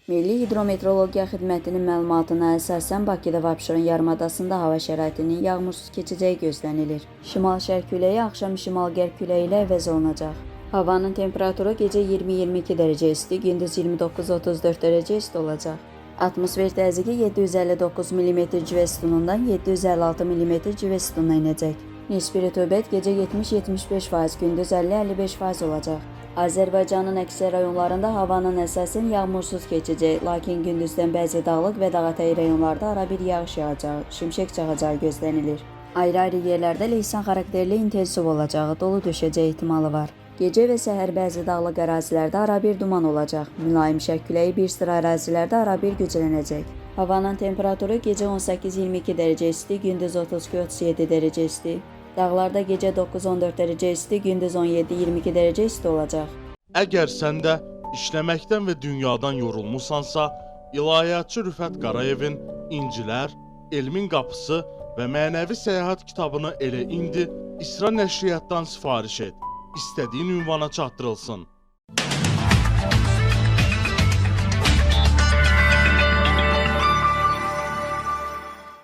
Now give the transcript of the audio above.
Milli Hidrometeorologiya Xidmətinin məlumatına əsasən Bakıda və Abşeron yarımadasında hava şəraitinin yağmursuz keçəcəyi gözlənilir. Şimal-şərq küləyi axşam şimal-qərb küləyi ilə əvəz olunacaq. Havanın temperaturu gecə 20-22 dərəcə isti, gündüz 29-34 dərəcə isti olacaq. Atmosfer təzyiqi 759 mm civə sütunundan 756 mm civə sütununa inəcək. Nisbi rütubət gecə 70-75%, gündüz 50-55% olacaq. Azərbaycanın əksər rayonlarında havanın əsasən yağmursuz keçəcək, lakin gündüzdən bəzi dağlıq və dağətəyi rayonlarda arabir yağış yağacağı, şimşək çaxacağı gözlənilir. Ayrı-ayrı yerlərdə leysan xarakterli intensiv olacağı, dolu düşəcəyi ehtimalı var. Gecə və səhər bəzi dağlıq ərazilərdə arabir duman olacaq. Mülayim şərq küləyi bir sıra ərazilərdə arabir güclənəcək. Havanın temperaturu gecə 18-22 dərəcə isti, gündüz 32-37 dərəcə isti. Dağlarda gecə 9-14 dərəcə isti, gündüz 17-22 dərəcə isti olacaq. Əgər sən də işləməkdən və dünyadan yorulmusansa, İlahiyyatçı Rüfət Qarayevin İncilər, Elmin Qapısı və Mənəvi Səyahət kitabını elə indi İsra nəşriyyatdan sifariş et. İstədiyin ünvana çatdırılsın.